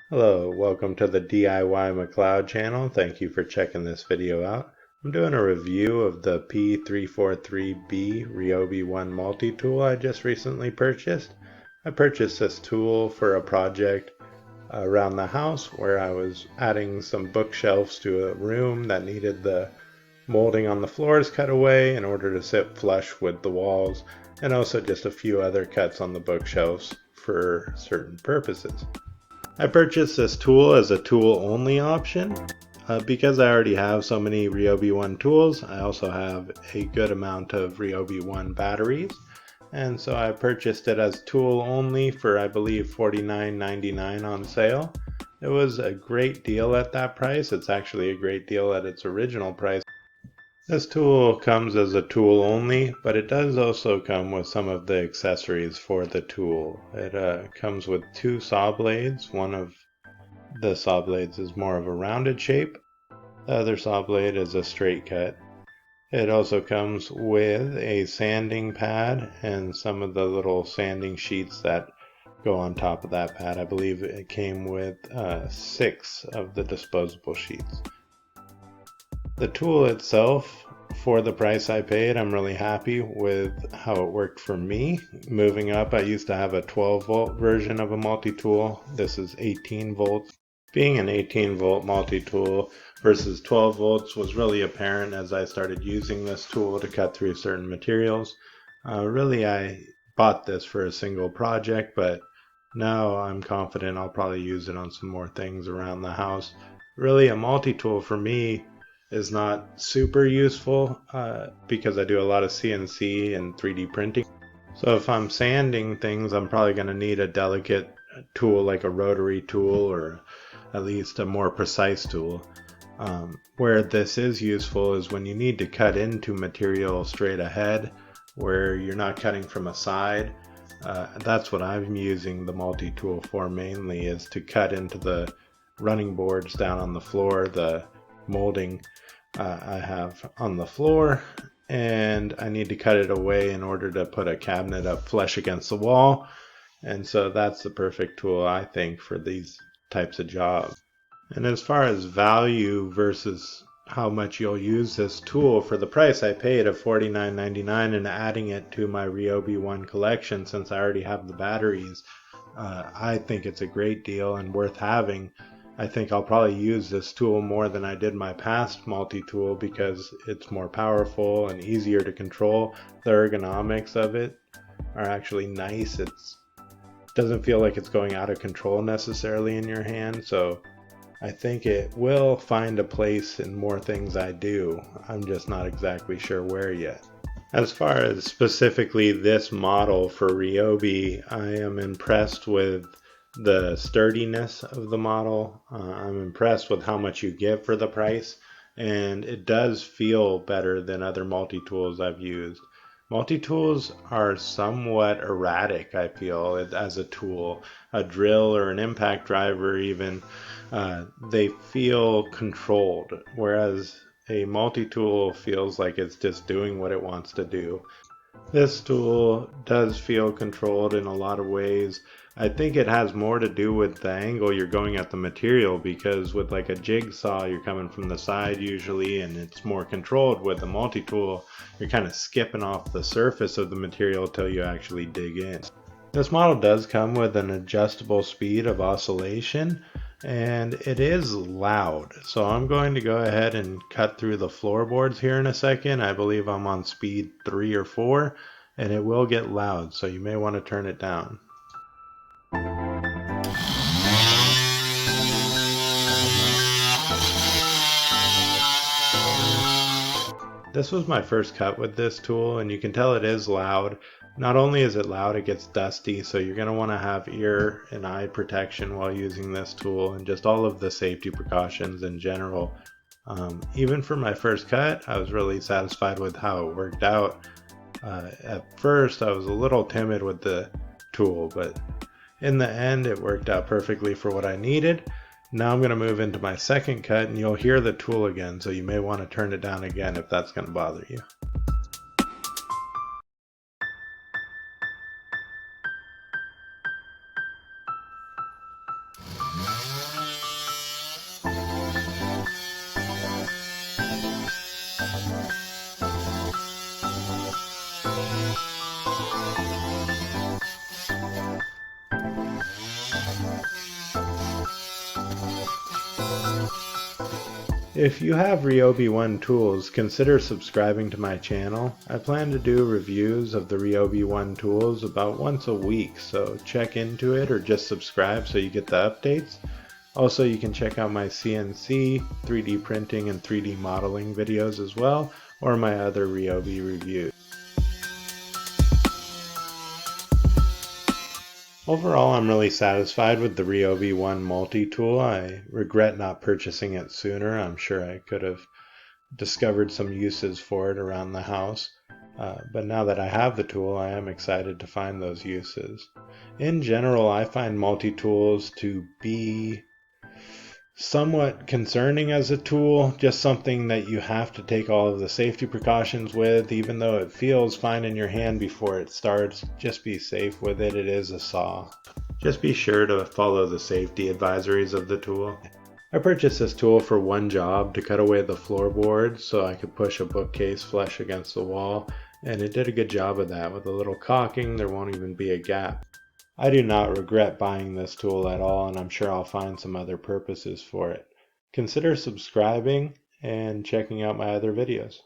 Hello, welcome to the DIY McLeod channel. Thank you for checking this video out. I'm doing a review of the P343B Ryobi One Multi-Tool I just recently purchased. I purchased this tool for a project around the house where I was adding some bookshelves to a room that needed the molding on the floors cut away in order to sit flush with the walls, and also just a few other cuts on the bookshelves for certain purposes. I purchased this tool as a tool only option because I already have so many Ryobi One tools. I also have a good amount of Ryobi One batteries, and so I purchased it as tool only for I believe $49.99 on sale. It was a great deal at that price. It's actually a great deal at its original price. This tool comes as a tool only, but it does also come with some of the accessories for the tool. It comes with two saw blades. One of the saw blades is more of a rounded shape. The other saw blade is a straight cut. It also comes with a sanding pad and some of the little sanding sheets that go on top of that pad. I believe it came with 6 of the disposable sheets. The tool itself, for the price I paid, I'm really happy with how it worked for me. Moving up, I used to have a 12-volt version of a multi-tool. This is 18 volts. Being an 18-volt multi-tool versus 12 volts was really apparent as I started using this tool to cut through certain materials. Really, I bought this for a single project, but now I'm confident I'll probably use it on some more things around the house. Really, a multi-tool for me is not super useful because I do a lot of CNC and 3D printing. So if I'm sanding things, I'm probably going to need a delicate tool like a rotary tool, or at least a more precise tool. Where this is useful is when you need to cut into material straight ahead, where you're not cutting from a side. That's what I'm using the multi-tool for mainly, is to cut into the running boards down on the floor, the molding I have on the floor, and I need to cut it away in order to put a cabinet up flush against the wall. And so that's the perfect tool, I think, for these types of jobs. And as far as value versus how much you'll use this tool, for the price I paid of $49.99 and adding it to my Ryobi One collection, since I already have the batteries, I think it's a great deal and worth having. I think I'll probably use this tool more than I did my past multi-tool because it's more powerful and easier to control. The ergonomics of it are actually nice. It doesn't feel like it's going out of control necessarily in your hand, so I think it will find a place in more things I do. I'm just not exactly sure where yet. As far as specifically this model for Ryobi, I am impressed with the sturdiness of the model. I'm impressed with how much you get for the price, and it does feel better than other multi-tools I've used. Multi-tools are somewhat erratic, I feel, as a tool. A drill or an impact driver even, they feel controlled, whereas a multi-tool feels like it's just doing what it wants to do. This tool does feel controlled in a lot of ways. I think it has more to do with the angle you're going at the material, because with like a jigsaw you're coming from the side usually, and it's more controlled. With a multi-tool you're kind of skipping off the surface of the material till you actually dig in. This model does come with an adjustable speed of oscillation, and it is loud. So I'm going to go ahead and cut through the floorboards here in a second. I believe I'm on speed 3 or 4, and it will get loud, so you may want to turn it down. This was my first cut with this tool, and you can tell it is loud. Not only is it loud, it gets dusty, so you're going to want to have ear and eye protection while using this tool, and just all of the safety precautions in general. Even for my first cut, I was really satisfied with how it worked out. At first, I was a little timid with the tool, but in the end, it worked out perfectly for what I needed. Now I'm going to move into my second cut, and you'll hear the tool again, so you may want to turn it down again if that's going to bother you. If you have Ryobi One tools, consider subscribing to my channel. I plan to do reviews of the Ryobi One tools about once a week, so check into it or just subscribe so you get the updates. Also, you can check out my CNC, 3D printing, and 3D modeling videos as well, or my other Ryobi reviews. Overall, I'm really satisfied with the Ryobi One Multi-Tool. I regret not purchasing it sooner. I'm sure I could have discovered some uses for it around the house. But now that I have the tool, I am excited to find those uses. In general, I find multi-tools to be somewhat concerning as a tool, just something that you have to take all of the safety precautions with. Even though it feels fine in your hand before it starts, just be safe with it. It is a saw. Just be sure to follow the safety advisories of the tool. I purchased this tool for one job, to cut away the floorboards so I could push a bookcase flush against the wall, and it did a good job of that. With a little caulking, there won't even be a gap. I do not regret buying this tool at all, and I'm sure I'll find some other purposes for it. Consider subscribing and checking out my other videos.